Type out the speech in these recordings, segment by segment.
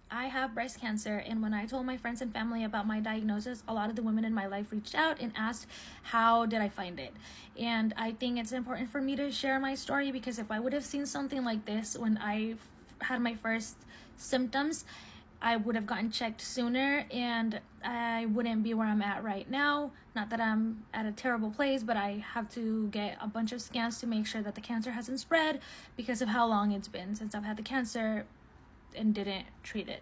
I have breast cancer, and when I told my friends and family about my diagnosis, a lot of the women in my life reached out and asked how did I find it. And I think it's important for me to share my story, because if I would have seen something like this when I had my first symptoms, I would have gotten checked sooner and I wouldn't be where I'm at right now. Not that I'm at a terrible place, but I have to get a bunch of scans to make sure that the cancer hasn't spread because of how long it's been since I've had the cancer and didn't treat it.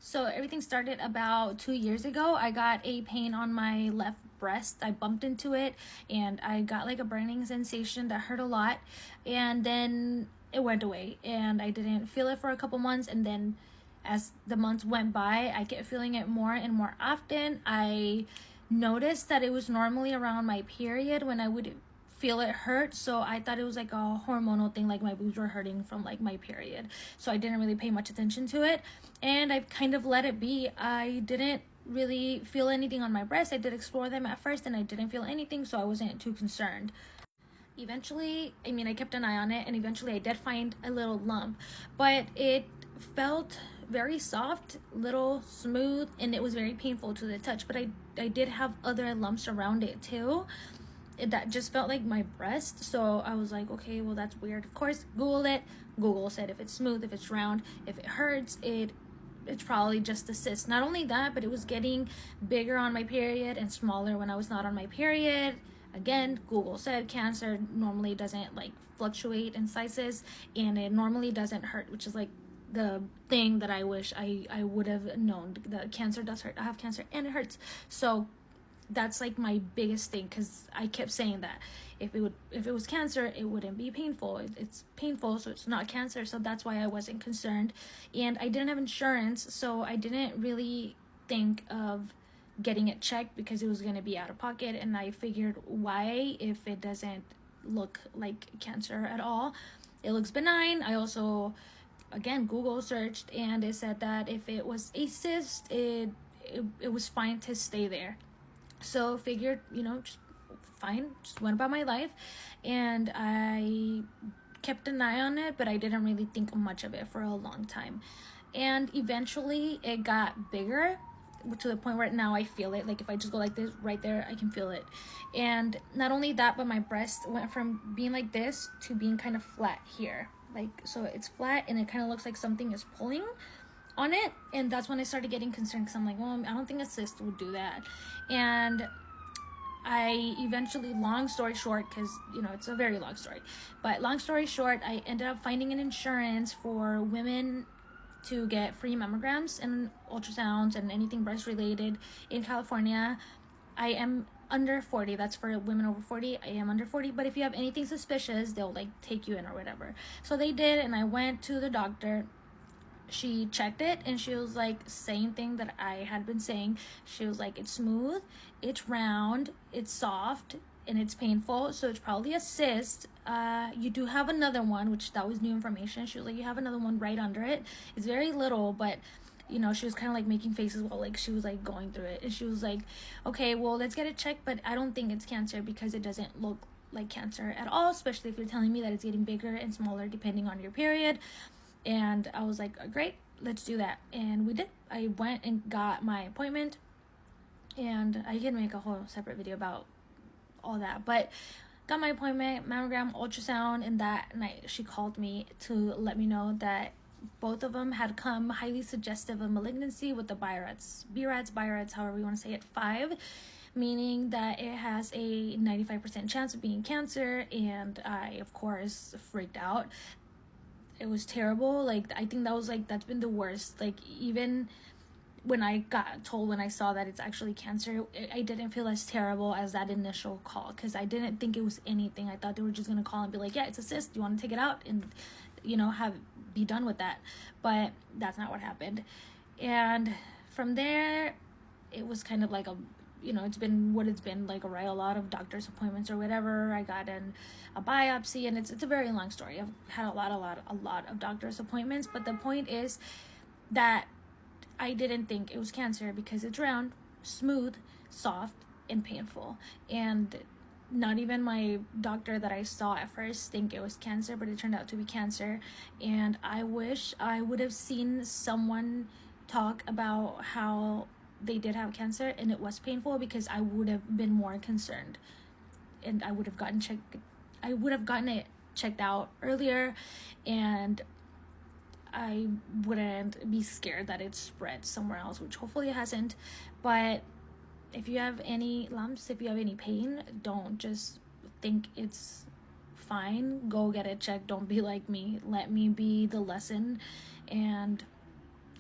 So everything started about 2 years ago. I got a pain on my left breast. I bumped into it and I got like a burning sensation that hurt a lot, and then it went away and I didn't feel it for a couple months. And then as the months went by, I kept feeling it more and more often. I noticed that it was normally around my period when I would feel it hurt, so I thought it was like a hormonal thing, like my boobs were hurting from like my period. So I didn't really pay much attention to it, and I kind of let it be. I didn't really feel anything on my breasts. I did explore them at first and I didn't feel anything, so I wasn't too concerned. Eventually, I kept an eye on it, and eventually I did find a little lump, but it felt very soft, little smooth, and it was very painful to the touch. But I did have other lumps around it too that just felt like my breast. So I was like, okay, well, that's weird. Of course, Googled it. Google said if it's smooth, if it's round, if it hurts, it's probably just a cyst. Not only that, but it was getting bigger on my period and smaller when I was not on my period. Again, Google said cancer normally doesn't like fluctuate in sizes, and it normally doesn't hurt, which is like the thing that I wish I would have known. The cancer does hurt. I have cancer and it hurts. So that's like my biggest thing, because I kept saying that if it was cancer, it wouldn't be painful. It's painful, so it's not cancer. So that's why I wasn't concerned. And I didn't have insurance, so I didn't really think of getting it checked because it was going to be out of pocket. And I figured, why, if it doesn't look like cancer at all? It looks benign. I also, again, Google searched, and it said that if it was a cyst, it was fine to stay there. So figured, just fine, just went about my life, and I kept an eye on it, but I didn't really think much of it for a long time. And eventually it got bigger to the point where now I feel it. Like if I just go like this right there, I can feel it. And not only that, but my breast went from being like this to being kind of flat here. Like, so it's flat and it kind of looks like something is pulling on it. And that's when I started getting concerned, because I'm like, well, I don't think a cyst would do that. And I eventually, long story short, because it's a very long story, but long story short, I ended up finding an insurance for women to get free mammograms and ultrasounds and anything breast related in California. I am under 40. That's for women over 40. I am under 40, but if you have anything suspicious, they'll like take you in or whatever. So they did, and I went to the doctor. She checked it, and she was like, same thing that I had been saying. She was like, it's smooth, it's round, it's soft, and it's painful, so it's probably a cyst. You do have another one, which that was new information. She was like, you have another one right under it. It's very little, but she was kind of like making faces while like she was like going through it. And she was like, okay, well, let's get it checked, but I don't think it's cancer because it doesn't look like cancer at all, especially if you're telling me that it's getting bigger and smaller depending on your period. And I was like, great, let's do that. And we did. I went and got my appointment, and I can make a whole separate video about all that, but got my appointment, mammogram, ultrasound, and that night she called me to let me know that both of them had come highly suggestive of malignancy with the BRADS, however you want to say it, 5, meaning that it has a 95% chance of being cancer. And I, of course, freaked out. It was terrible. Like, I think that's been the worst. Like, even when I got told, when I saw that it's actually cancer, I didn't feel as terrible as that initial call, because I didn't think it was anything. I thought they were just gonna call and be like, yeah, it's a cyst, do you want to take it out and be done with that. But that's not what happened. And from there, it was kind of like it's been what it's been, like a lot of doctor's appointments or whatever. I got a biopsy, and it's a very long story. I've had a lot of doctor's appointments, but the point is that I didn't think it was cancer because it's round, smooth, soft, and painful. And not even my doctor that I saw at first think it was cancer, but it turned out to be cancer. And I wish I would have seen someone talk about how they did have cancer and it was painful, because I would have been more concerned, and I would have gotten it checked out earlier, and I wouldn't be scared that it spread somewhere else, which hopefully it hasn't. But if you have any lumps, if you have any pain, don't just think it's fine. Go get it checked. Don't be like me. Let me be the lesson and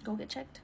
go get checked.